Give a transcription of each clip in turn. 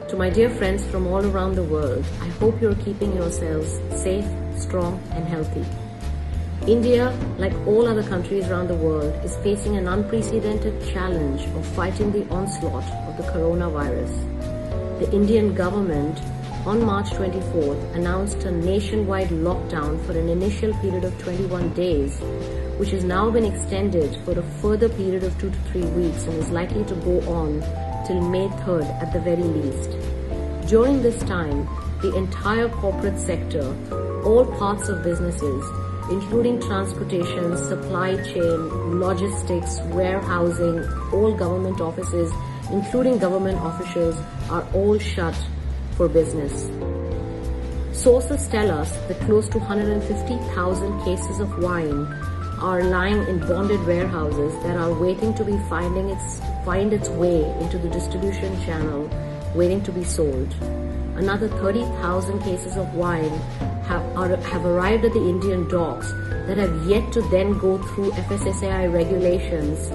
To my dear friends from all around the world, I hope you're keeping yourselves safe, strong and healthy. India, like all other countries around the world, is facing an unprecedented challenge of fighting the onslaught of the coronavirus. The Indian government on March 24th announced a nationwide lockdown for an initial period of 21 days, which has now been extended for a further period of 2 to 3 weeks and is likely to go on till May 3rd at the very least. During this time, the entire corporate sector, all parts of businesses, including transportation, supply chain, logistics, warehousing, all government offices, including government officials, are all shut for business. Sources tell us that close to 150,000 cases of wine are lying in bonded warehouses that are waiting to be find its way into the distribution channel, waiting to be sold. Another 30,000 cases of wine have arrived at the Indian docks that have yet to then go through FSSAI regulations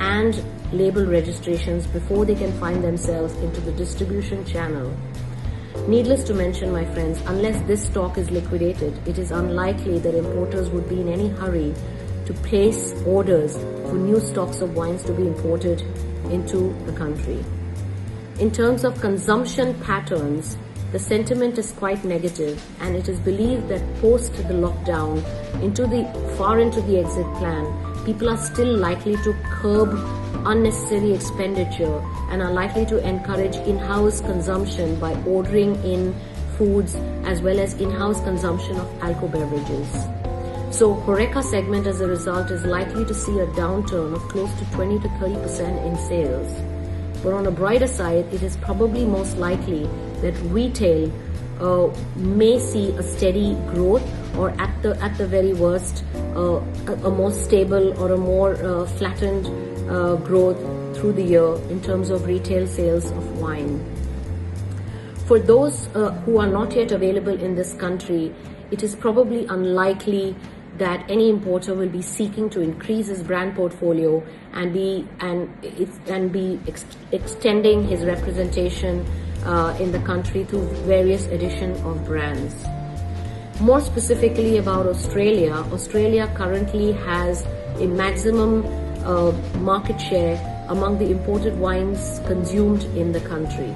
and label registrations before they can find themselves into the distribution channel. Needless to mention, my friends, unless this stock is liquidated, it is unlikely that importers would be in any hurry to place orders for new stocks of wines to be imported into the country. In terms of consumption patterns, the sentiment is quite negative, and it is believed that post the lockdown, far into the exit plan, people are still likely to curb unnecessary expenditure and are likely to encourage in-house consumption by ordering in foods as well as in-house consumption of alcohol beverages. So HoReCa segment as a result is likely to see a downturn of close to 20 to 30% in sales. But on a brighter side, it is probably most likely that retail may see a steady growth, or at the very worst, a more stable or a more flattened growth through the year in terms of retail sales of wine. For those who are not yet available in this country, it is probably unlikely that any importer will be seeking to increase his brand portfolio and be extending his representation in the country through various addition of brands. More specifically about Australia, Australia currently has a maximum market share among the imported wines consumed in the country.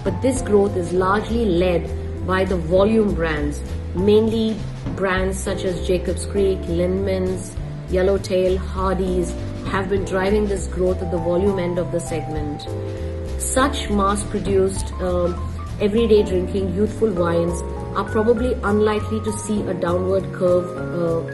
But this growth is largely led by the volume brands, mainly brands such as Jacob's Creek, Lindeman's, Yellowtail, Hardy's have been driving this growth at the volume end of the segment. Such mass-produced, everyday drinking, youthful wines are probably unlikely to see a downward curve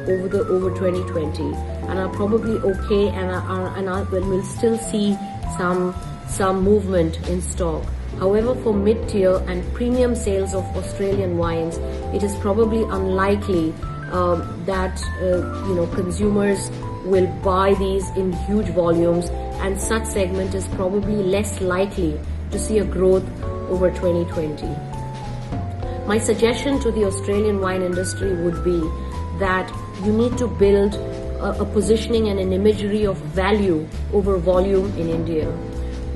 over 2020, and are probably okay and will still see some movement in stock. However, for mid-tier and premium sales of Australian wines, it is probably unlikely that consumers will buy these in huge volumes, and such segment is probably less likely to see a growth over 2020. My suggestion to the Australian wine industry would be that you need to build a positioning and an imagery of value over volume in India.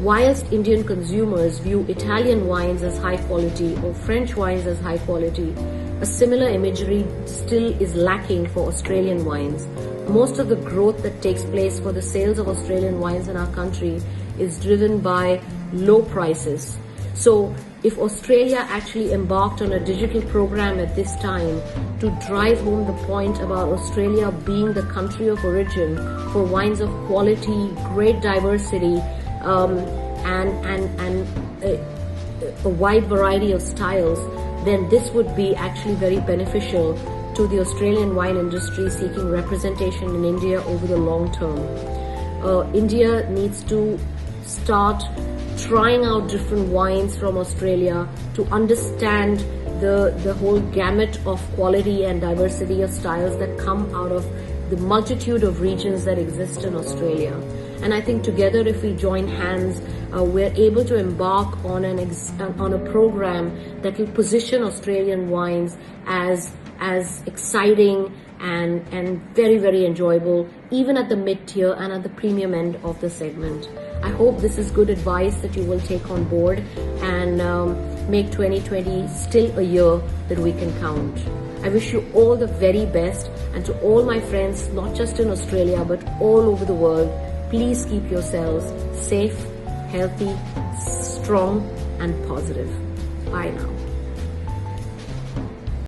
Whilst Indian consumers view Italian wines as high quality or French wines as high quality, a similar imagery still is lacking for Australian wines. Most of the growth that takes place for the sales of Australian wines in our country is driven by low prices. So if Australia actually embarked on a digital program at this time to drive home the point about Australia being the country of origin for wines of quality, great diversity, and a wide variety of styles, then this would be actually very beneficial to the Australian wine industry seeking representation in India over the long term. India needs to start trying out different wines from Australia to understand the whole gamut of quality and diversity of styles that come out of the multitude of regions that exist in Australia. And I think together, if we join hands, we're able to embark on a program that will position Australian wines as exciting and very, very enjoyable, even at the mid-tier and at the premium end of the segment. I hope this is good advice that you will take on board and make 2020 still a year that we can count. I wish you all the very best, and to all my friends, not just in Australia but all over the world, please keep yourselves safe, healthy, strong and positive. Bye now.